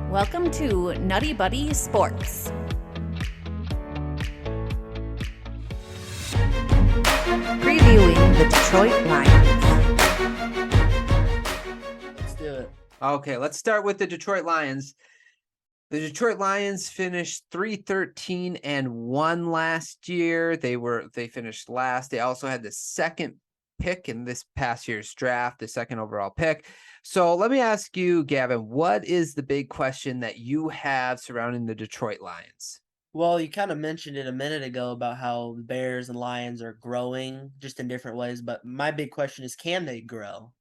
Welcome to NuttieBuddie Sports. Previewing the Detroit Lions. Let's do it. Okay, let's start with the Detroit Lions. The Detroit Lions finished 3-13-1 last year. They finished last. They also had the second pick in this past year's draft, the second overall pick. So let me ask you, Gavin, what is the big question that you have surrounding the Detroit Lions? Well, you kind of mentioned it a minute ago about how the Bears and Lions are growing just in different ways, but my big question is, can they grow?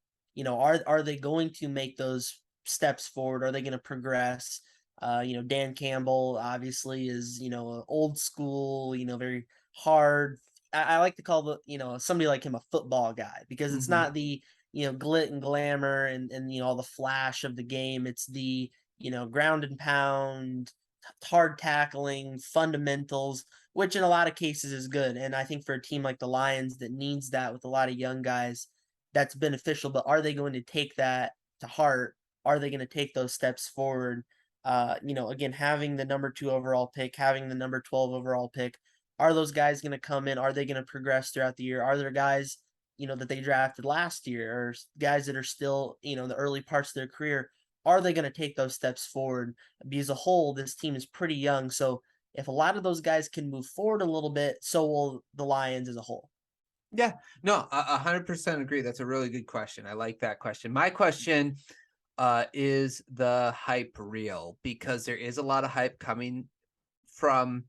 Are they going to make those steps forward? Are they going to progress? Dan Campbell obviously is, old school, very hard. I like to call somebody like him a football guy because it's not the, glit and glamour and all the flash of the game. It's the, ground and pound, hard tackling, fundamentals, which in a lot of cases is good. And I think for a team like the Lions that needs that with a lot of young guys, that's beneficial. But are they going to take that to heart? Are they going to take those steps forward? Again, having the number 2 overall pick, having the number 12 overall pick, are those guys going to come in? Are they going to progress throughout the year? Are there guys, that they drafted last year or guys that are still, in the early parts of their career? Are they going to take those steps forward? Because as a whole, this team is pretty young. So if a lot of those guys can move forward a little bit, so will the Lions as a whole. Yeah, no, 100% agree. That's a really good question. I like that question. My question is the hype real? Because there is a lot of hype coming from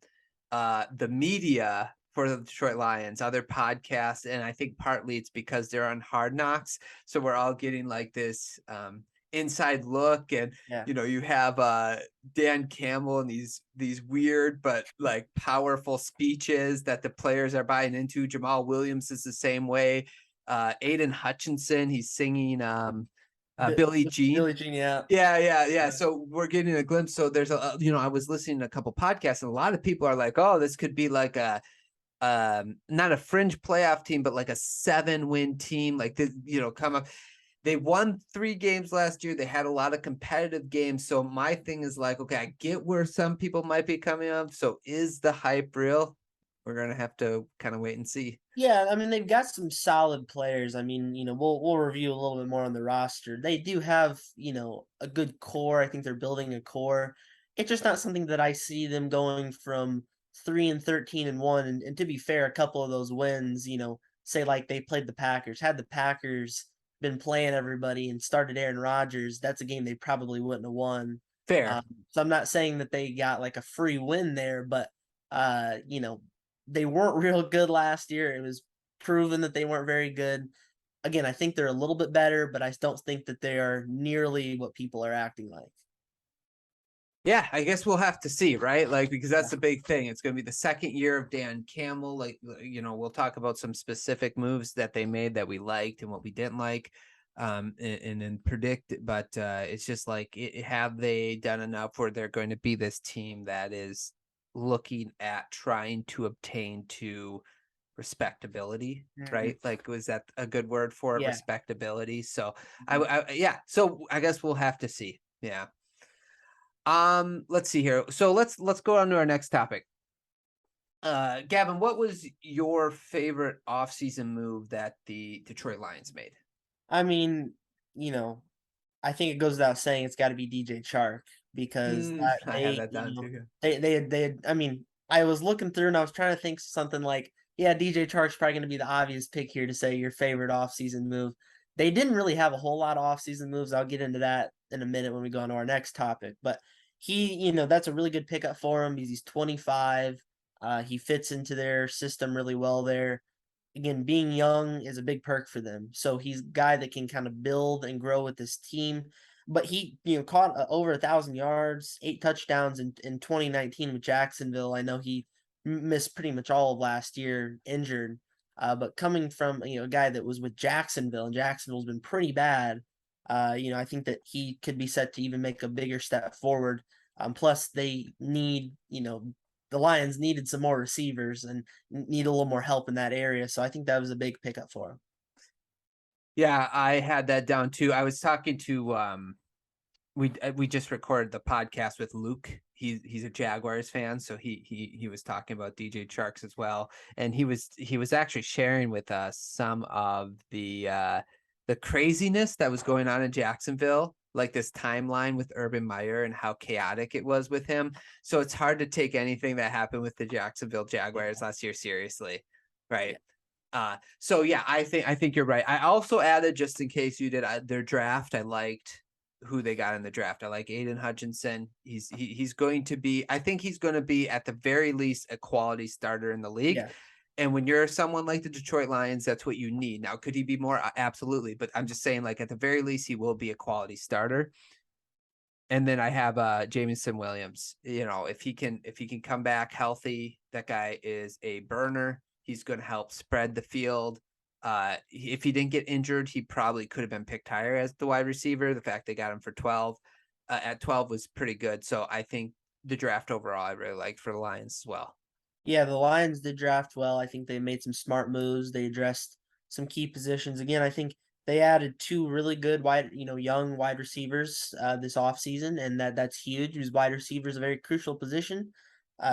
the media for the Detroit Lions, other podcasts, and I think partly it's because they're on Hard Knocks, so we're all getting like this inside look, and you have Dan Campbell and these weird but like powerful speeches that the players are buying into. Jamal Williams is the same way. Aiden Hutchinson, he's singing Billie Jean. Billie Jean, yeah. Yeah. So we're getting a glimpse. So there's I was listening to a couple podcasts, and a lot of people are like, oh, this could be like a not a fringe playoff team, but like a 7-win team. Like this, come up. They won 3 games last year. They had a lot of competitive games. So my thing is like, okay, I get where some people might be coming up. So is the hype real? We're going to have to kind of wait and see. Yeah, I mean, they've got some solid players. I mean, we'll review a little bit more on the roster. They do have, a good core. I think they're building a core. It's just not something that I see them going from 3-13-1. And to be fair, a couple of those wins, say like they played the Packers. Had the Packers been playing everybody and started Aaron Rodgers, that's a game they probably wouldn't have won. Fair. So I'm not saying that they got like a free win there, but they weren't real good last year. It was proven that they weren't very good. Again, I think they're a little bit better, but I don't think that they are nearly what people are acting like. Yeah, I guess we'll have to see, right? Like, because that's the big thing. It's going to be the second year of Dan Campbell. Like, we'll talk about some specific moves that they made that we liked and what we didn't like, and then predict. But it's just like, have they done enough where they're going to be this team that is looking at trying to obtain to respectability, right? Like, was that a good word for it? Yeah. Respectability. So So I guess we'll have to see. Yeah. Let's see here. So let's go on to our next topic. Gavin, what was your favorite offseason move that the Detroit Lions made? I mean, I think it goes without saying it's got to be DJ Chark because I have that down too. They had, I mean, I was looking through and I was trying to think something like, yeah, DJ Chark's probably going to be the obvious pick here to say your favorite offseason move. They didn't really have a whole lot of offseason moves. I'll get into that in a minute when we go on to our next topic. But he, that's a really good pickup for him because he's 25. He fits into their system really well there. Again, being young is a big perk for them. So he's a guy that can kind of build and grow with this team. But he, caught over 1,000 yards, 8 touchdowns in 2019 with Jacksonville. I know he missed pretty much all of last year, injured. But coming from, a guy that was with Jacksonville, and Jacksonville's been pretty bad, I think that he could be set to even make a bigger step forward. Plus, they need, the Lions needed some more receivers and need a little more help in that area. So I think that was a big pickup for him. Yeah, I had that down too. I was talking to we just recorded the podcast with Luke. He's a Jaguars fan, so he was talking about DJ Charks as well, and he was actually sharing with us some of the craziness that was going on in Jacksonville, like this timeline with Urban Meyer and how chaotic it was with him. So it's hard to take anything that happened with the Jacksonville Jaguars last year seriously, right? So yeah, I think you're right. I also added, just in case you did, their draft. I liked who they got in the draft. I like Aiden Hutchinson. He's going to be, I think he's going to be at the very least a quality starter in the league. Yeah. And when you're someone like the Detroit Lions, that's what you need. Now, could he be more? Absolutely. But I'm just saying, like, at the very least, he will be a quality starter. And then I have Jamison Williams. You know, if he can come back healthy, that guy is a burner. He's going to help spread the field. If he didn't get injured, he probably could have been picked higher as the wide receiver. The fact they got him for 12 at 12 was pretty good. So I think the draft overall I really liked for the Lions as well. Yeah, the Lions did draft well. I think they made some smart moves. They addressed some key positions. Again, I think they added two really good young wide receivers this offseason, and that's huge because wide receiver is a very crucial position.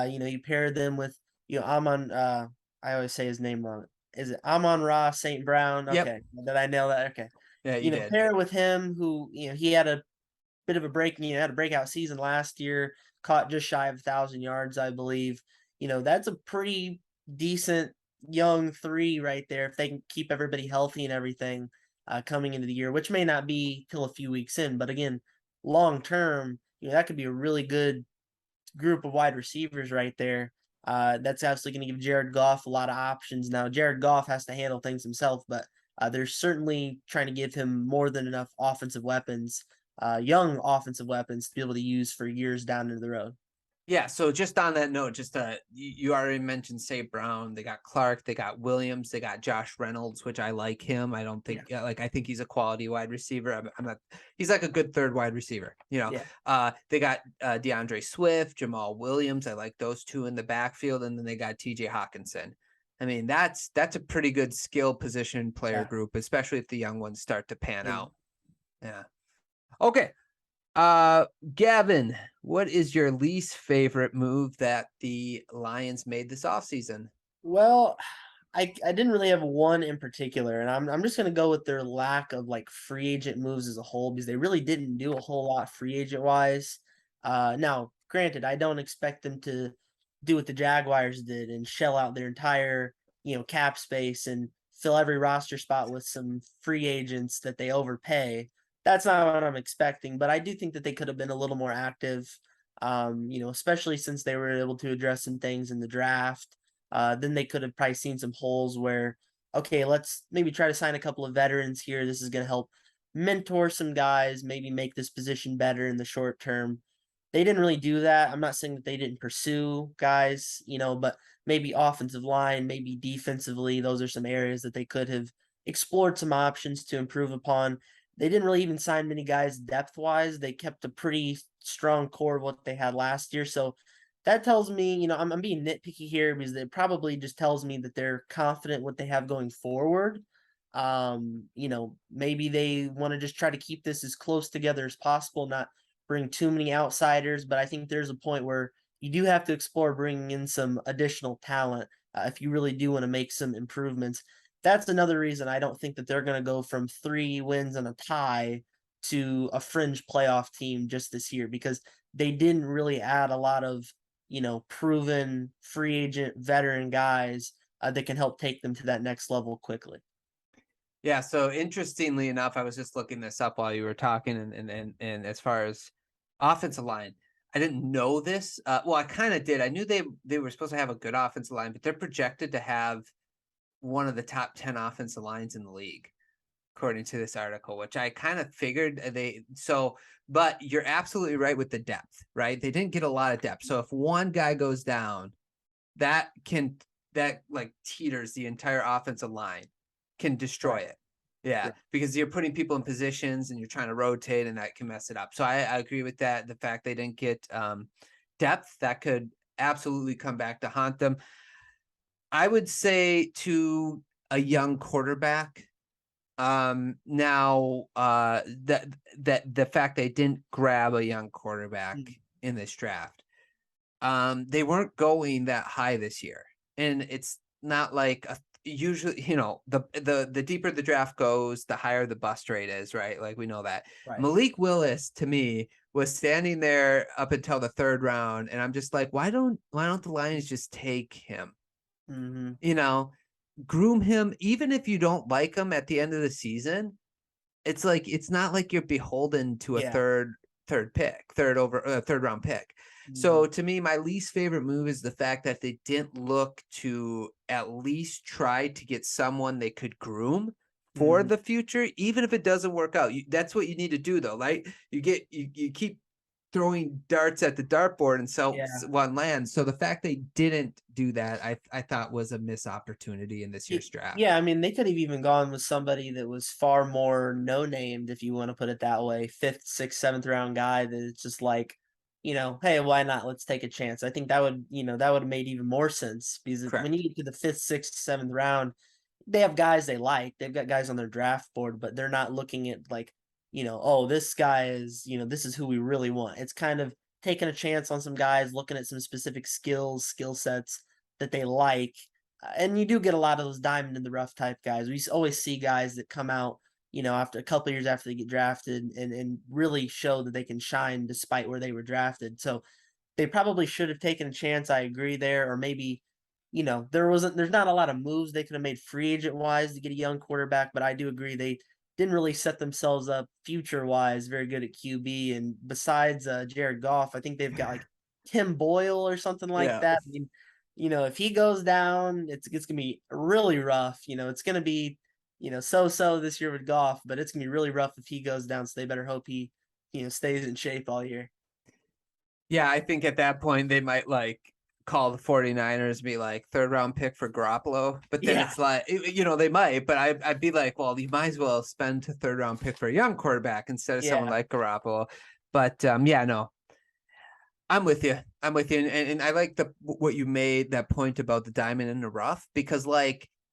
You pair them with Amon. I always say his name wrong. Is it Amon-Ra St. Brown? Yep. Okay, did I nail that? Okay. Yeah, you did. Pair with him, who he had a bit of a had a breakout season last year, caught just shy of 1,000 yards, I believe. That's a pretty decent young three right there if they can keep everybody healthy and everything coming into the year, which may not be till a few weeks in. But again, long term, that could be a really good group of wide receivers right there. That's absolutely going to give Jared Goff a lot of options. Now, Jared Goff has to handle things himself, but they're certainly trying to give him more than enough offensive weapons, young offensive weapons to be able to use for years down into the road. Yeah, so just on that note, you already mentioned St. Brown. They got Clark, they got Williams, they got Josh Reynolds, which I like him. I don't think I think he's a quality wide receiver. I'm not. He's like a good third wide receiver. They got DeAndre Swift, Jamal Williams. I like those two in the backfield, and then they got TJ Hawkinson. I mean, that's a pretty good skill position player group, especially if the young ones start to pan out. Yeah. Okay. Gavin, what is your least favorite move that the Lions made this offseason? Well, I didn't really have one in particular, and I'm just gonna go with their lack of free agent moves as a whole because they really didn't do a whole lot free agent wise. Now, granted, I don't expect them to do what the Jaguars did and shell out their entire cap space and fill every roster spot with some free agents that they overpay. That's not what I'm expecting, but I do think that they could have been a little more active, especially since they were able to address some things in the draft. Then they could have probably seen some holes where, okay, let's maybe try to sign a couple of veterans here. This is going to help mentor some guys, maybe make this position better in the short term. They didn't really do that. I'm not saying that they didn't pursue guys, but maybe offensive line, maybe defensively, those are some areas that they could have explored some options to improve upon. They didn't really even sign many guys depth-wise. They kept a pretty strong core of what they had last year. So that tells me, I'm being nitpicky here because it probably just tells me that they're confident what they have going forward. Maybe they want to just try to keep this as close together as possible, not bring too many outsiders. But I think there's a point where you do have to explore bringing in some additional talent if you really do want to make some improvements. That's another reason I don't think that they're going to go from 3 wins and a tie to a fringe playoff team just this year because they didn't really add a lot of, proven free agent veteran guys that can help take them to that next level quickly. Yeah. So interestingly enough, I was just looking this up while you were talking, and as far as offensive line, I didn't know this. Well, I kind of did. I knew they were supposed to have a good offensive line, but they're projected to have one of the top 10 offensive lines in the league, according to this article, which I kind of figured but you're absolutely right with the depth, right? They didn't get a lot of depth. So if one guy goes down, that teeters the entire offensive line, can destroy it. Yeah, because you're putting people in positions and you're trying to rotate, and that can mess it up. So I agree with that. The fact they didn't get depth, that could absolutely come back to haunt them. I would say to a young quarterback, Now, that the fact they didn't grab a young quarterback in this draft, they weren't going that high this year, and it's not like usually, the deeper the draft goes, the higher the bust rate is, right? Like we know that. Right. Malik Willis to me was standing there up until the 3rd round, and I'm just like, why don't the Lions just take him? Groom him, even if you don't like him at the end of the season. It's like, it's not like you're beholden to a Yeah. third round pick. So to me, my least favorite move is the fact that they didn't look to at least try to get someone they could groom for the future, even if it doesn't work out. That's what you need to do, though, right? You keep throwing darts at the dartboard and so one lands. So the fact they didn't do that, I thought was a missed opportunity in this year's draft. Yeah, I mean, they could have even gone with somebody that was far more no-named, if you want to put it that way. 5th, 6th, 7th round guy that it's just like, hey, why not? Let's take a chance. I think that would have made even more sense, because when you get to the 5th, 6th, 7th round, they have guys they like. They've got guys on their draft board, but they're not looking at like, oh, this guy is, this is who we really want. It's kind of taking a chance on some guys, looking at some specific skill sets that they like. And you do get a lot of those diamond in the rough type guys. We always see guys that come out, after a couple of years after they get drafted and really show that they can shine despite where they were drafted. So they probably should have taken a chance. I agree there. Or maybe, there's not a lot of moves they could have made free agent wise to get a young quarterback, but I do agree they didn't really set themselves up future wise very good at QB. And besides Jared Goff, I think they've got like Tim Boyle or something like that. I mean, if he goes down, it's gonna be really rough. It's gonna be, so this year with Goff, but it's gonna be really rough if he goes down. So they better hope he, stays in shape all year. Yeah, I think at that point they might like call the 49ers, be like 3rd round pick for Garoppolo. But then it's like, they might, but I'd be like, well, you might as well spend a 3rd round pick for a young quarterback instead of someone like Garoppolo. But no, I'm with you. And I like what you made that point about the diamond in the rough, because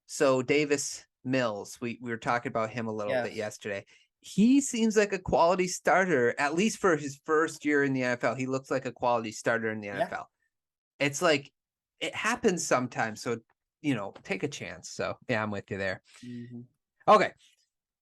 so Davis Mills, we were talking about him a little bit yesterday. He seems like a quality starter, at least for his first year in the NFL. He looks like a quality starter in the NFL. It's like, it happens sometimes. So, take a chance. So I'm with you there. Okay.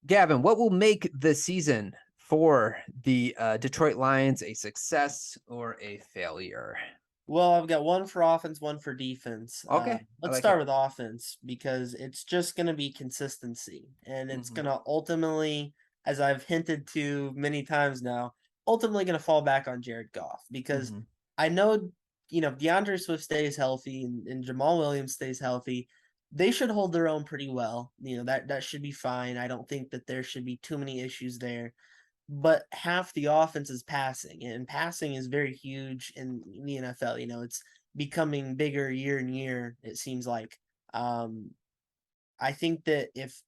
Gavin, what will make the season for the Detroit Lions a success or a failure? Well, I've got one for offense, one for defense. Okay. Let's start with offense, because it's just going to be consistency. And it's going to ultimately, as I've hinted to many times now, ultimately going to fall back on Jared Goff, because I know, DeAndre Swift stays healthy and Jamal Williams stays healthy, they should hold their own pretty well. That should be fine. I don't think that there should be too many issues there. But half the offense is passing, and passing is very huge in the NFL. It's becoming bigger year and year, it seems like. I think that if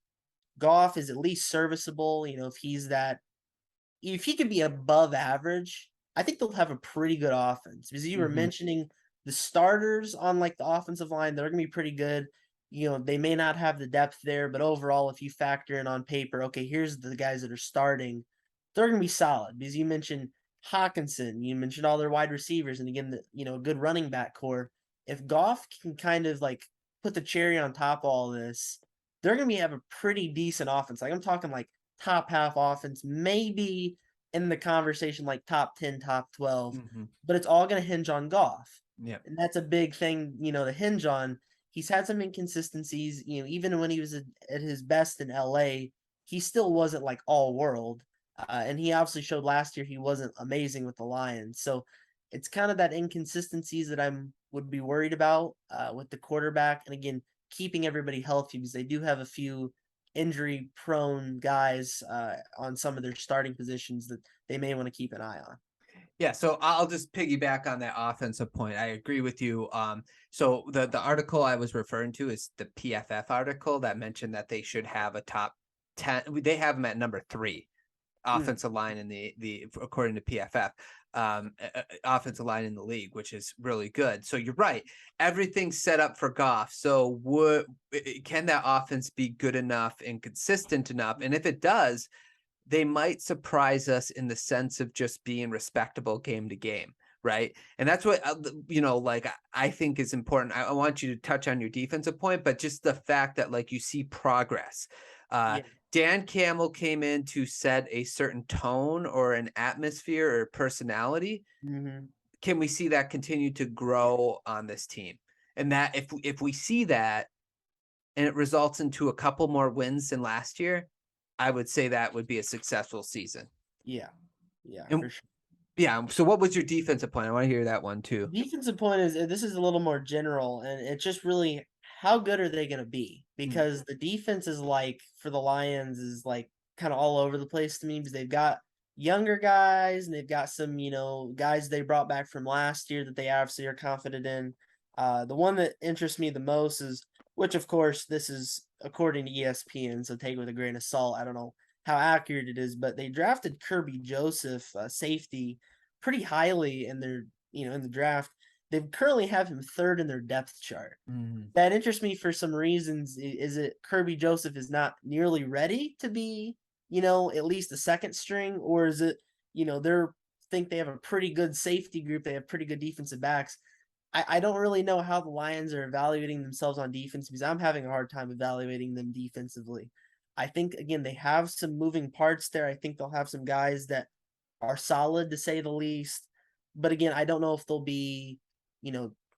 Goff is at least serviceable, if he could be above average, I think they'll have a pretty good offense. Because you were mentioning the starters on like the offensive line, they're going to be pretty good. They may not have the depth there, but overall, if you factor in on paper, okay, here's the guys that are starting, they're going to be solid. Because you mentioned Hawkinson, you mentioned all their wide receivers, and again, a good running back core. If Goff can kind of like put the cherry on top of all this, they're going to have a pretty decent offense. Like I'm talking like top half offense, maybe in the conversation like top 10, top 12, but it's all going to hinge on Goff. Yeah. And that's a big thing, to hinge on. He's had some inconsistencies, even when he was at his best in LA, he still wasn't like all world. And he obviously showed last year he wasn't amazing with the Lions. So it's kind of that inconsistencies that would be worried about with the quarterback. And again, keeping everybody healthy, because they do have a few injury prone guys on some of their starting positions that they may want to keep an eye on. Yeah, so I'll just piggyback on that offensive point. I agree with you. So the article I was referring to is the PFF article that mentioned that they should have a top 10. They have them at number 3 offensive line in the according to PFF, offensive line in the league, which is really good. So you're right. Everything's set up for Goff. So can that offense be good enough and consistent enough? And if it does, they might surprise us in the sense of just being respectable game to game. Right. And that's what, like I think is important. I want you to touch on your defensive point, but just the fact that like you see progress. Dan Campbell came in to set a certain tone or an atmosphere or personality. Mm-hmm. Can we see that continue to grow on this team? And that if we see that and it results into a couple more wins than last year, I would say that would be a successful season. Yeah, And, for sure. Yeah. So what was your defensive point? I want to hear that one too. Defensive point is this is a little more general, and it's just really how good are they going to be? Because the defense is like for the Lions is like kind of all over the place to me because they've got younger guys and they've got some guys they brought back from last year that they obviously are confident in. The one that interests me the most is, which of course this is according to ESPN, so take it with a grain of salt. I don't know how accurate it is, but they drafted Kirby Joseph, safety, pretty highly in their in the draft. They currently have him third in their depth chart. That interests me for some reasons. Is it Kirby Joseph is not nearly ready to be, at least a second string, or is it, they're think they have a pretty good safety group, they have pretty good defensive backs. I don't really know how the Lions are evaluating themselves on defense because I'm having a hard time evaluating them defensively. I think again they have some moving parts there. I think they'll have some guys that are solid to say the least. But again, I don't know if they'll be,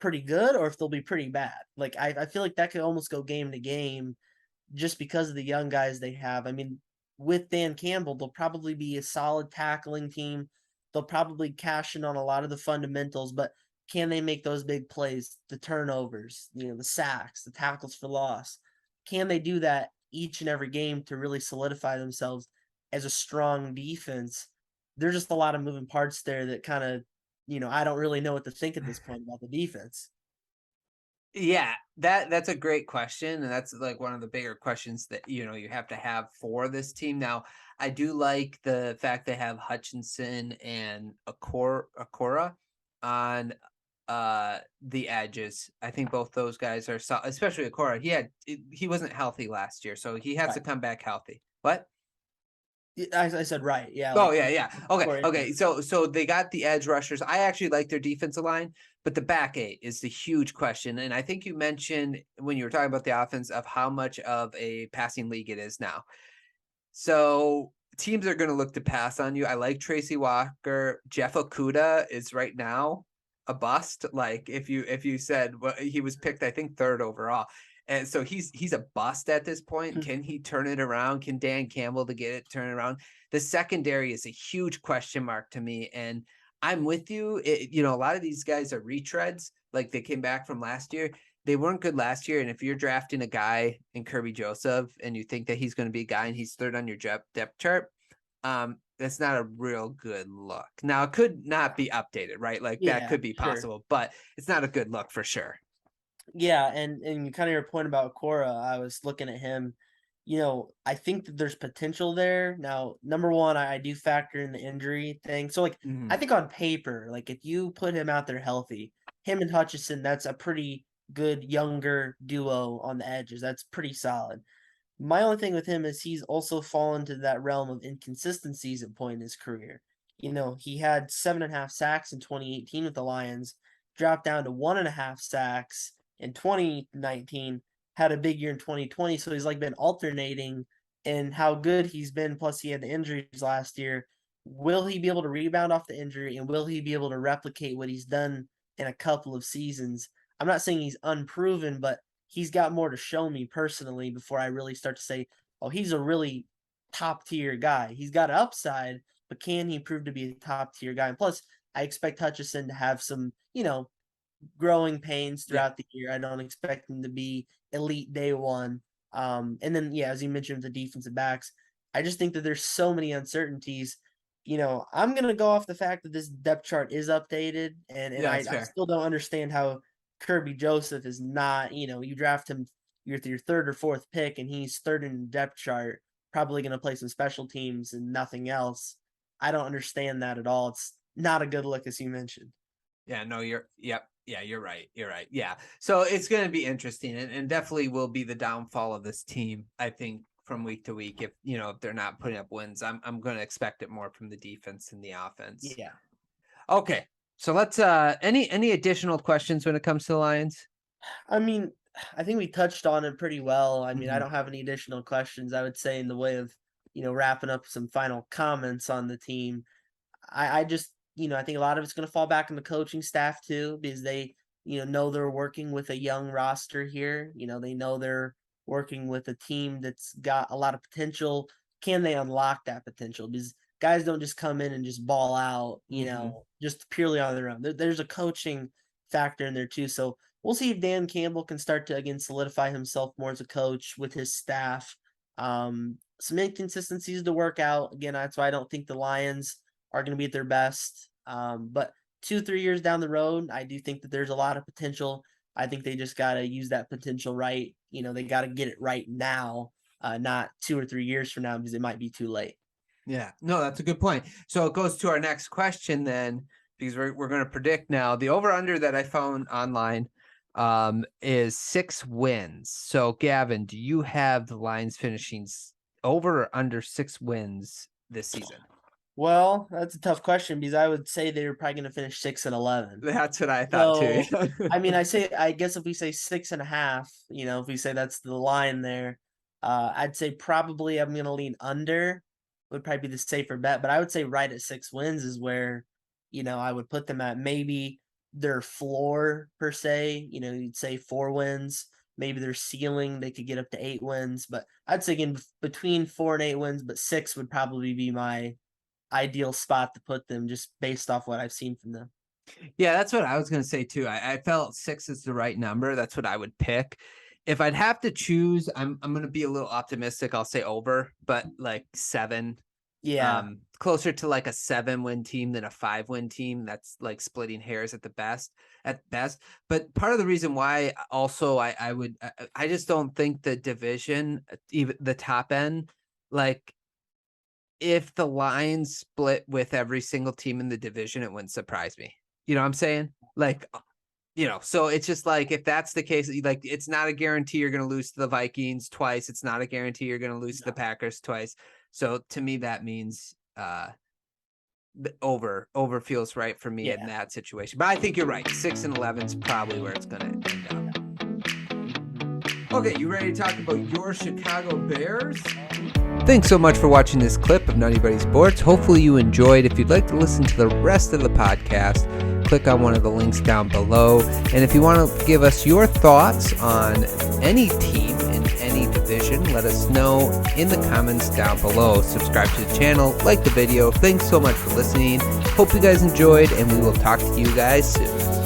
pretty good or if they'll be pretty bad. Like I feel like that could almost go game to game just because of the young guys they have. I mean, with Dan Campbell, they'll probably be a solid tackling team. They'll probably cash in on a lot of the fundamentals, but can they make those big plays, the turnovers, the sacks, the tackles for loss? Can they do that each and every game to really solidify themselves as a strong defense? There's just a lot of moving parts there that kind of, I don't really know what to think at this point about the defense. Yeah, that's a great question, and that's like one of the bigger questions that you have to have for this team. Now, I do like the fact they have Hutchinson and Akora on the edges. I think both those guys are solid, especially Akora. He wasn't healthy last year, so he has to come back healthy. What? I said right, yeah. Oh yeah. Okay. So they got the edge rushers. I actually like their defensive line, but the back eight is the huge question. And I think you mentioned when you were talking about the offense of how much of a passing league it is now. So teams are going to look to pass on you. I like Tracy Walker. Jeff Okudah is right now a bust. Like if you said he was picked, I think third overall. And so he's a bust at this point. Can he turn it around? Can Dan Campbell to get it turned around? The secondary is a huge question mark to me. And I'm with you. A lot of these guys are retreads. Like they came back from last year. They weren't good last year. And if you're drafting a guy in Kirby Joseph and you think that he's going to be a guy and he's third on your depth chart, that's not a real good look. Now it could not be updated, right? Like that could be possible, but it's not a good look for sure. Yeah, and kind of your point about Cora, I was looking at him. I think that there's potential there. Now, number one, I do factor in the injury thing. So, I think on paper, like if you put him out there healthy, him and Hutchinson, that's a pretty good younger duo on the edges. That's pretty solid. My only thing with him is he's also fallen to that realm of inconsistencies at point in his career. He had 7.5 sacks in 2018 with the Lions, dropped down to 1.5 sacks in 2019, had a big year in 2020. So he's like been alternating in how good he's been. Plus he had the injuries last year. Will he be able to rebound off the injury and will he be able to replicate what he's done in a couple of seasons? I'm not saying he's unproven, but he's got more to show me personally before I really start to say, oh, he's a really top tier guy. He's got an upside, but can he prove to be a top tier guy? And plus I expect Hutchinson to have some, growing pains throughout the year. I don't expect him to be elite day one. And then, as you mentioned, the defensive backs, I just think that there's so many uncertainties. I'm going to go off the fact that this depth chart is updated, and I still don't understand how Kirby Joseph is not, you draft him, you're your third or fourth pick, and he's third in the depth chart probably going to play some special teams and nothing else. I don't understand that at all. It's not a good look, as you mentioned. Yeah, no, you're right. You're right. Yeah. So it's going to be interesting and definitely will be the downfall of this team, I think, from week to week. If, if they're not putting up wins, I'm going to expect it more from the defense and the offense. Yeah. Okay. So let's, any additional questions when it comes to the Lions? I mean, I think we touched on it pretty well. I mean, I Mhm. don't have any additional questions, I would say, in the way of, wrapping up some final comments on the team. I just, I think a lot of it's going to fall back on the coaching staff too, because they, know they're working with a young roster here. They know they're working with a team that's got a lot of potential. Can they unlock that potential? Because guys don't just come in and just ball out, just purely on their own. There's a coaching factor in there too. So we'll see if Dan Campbell can start to, again, solidify himself more as a coach with his staff. Some inconsistencies to work out. Again, that's why I don't think the Lions are going to be at their best. But 2-3 years down the road, I do think that there's a lot of potential. I think they just got to use that potential right. They got to get it right now, not 2 or 3 years from now, because it might be too late. Yeah, no, that's a good point. So it goes to our next question then, because we're going to predict now. The over-under that I found online is 6 wins. So Gavin, do you have the Lions finishing over or under 6 wins this season? Well, that's a tough question, because I would say they're probably going to finish 6-11. That's what I thought too. I mean, I guess if we say 6.5, if we say that's the line there, I'd say probably I'm going to lean under. Would probably be the safer bet, but I would say right at 6 wins is where, I would put them at. Maybe their floor per se, you'd say 4 wins. Maybe their ceiling, they could get up to 8 wins, but I'd say again between 4 and 8 wins, but 6 would probably be my ideal spot to put them, just based off what I've seen from them. Yeah, that's what I was going to say too. I felt 6 is the right number. That's what I would pick. If I'd have to choose, I'm going to be a little optimistic. I'll say over, but like 7. Yeah. Closer to like a 7-win team than a 5-win team. That's like splitting hairs at best. But part of the reason why also I just don't think the division, even the top end, like if the Lions split with every single team in the division, it wouldn't surprise me. You know what I'm saying? Like, so it's just like, if that's the case, like, it's not a guarantee you're going to lose to the Vikings twice. It's not a guarantee you're going to lose to the Packers twice. So to me, that means over feels right for me in that situation. But I think you're right. 6 and 11 is probably where it's going to end up. Okay, you ready to talk about your Chicago Bears? Thanks so much for watching this clip of NuttieBuddie Sports. Hopefully you enjoyed. If you'd like to listen to the rest of the podcast, click on one of the links down below. And if you want to give us your thoughts on any team in any division, let us know in the comments down below. Subscribe to the channel, like the video. Thanks so much for listening. Hope you guys enjoyed, and we will talk to you guys soon.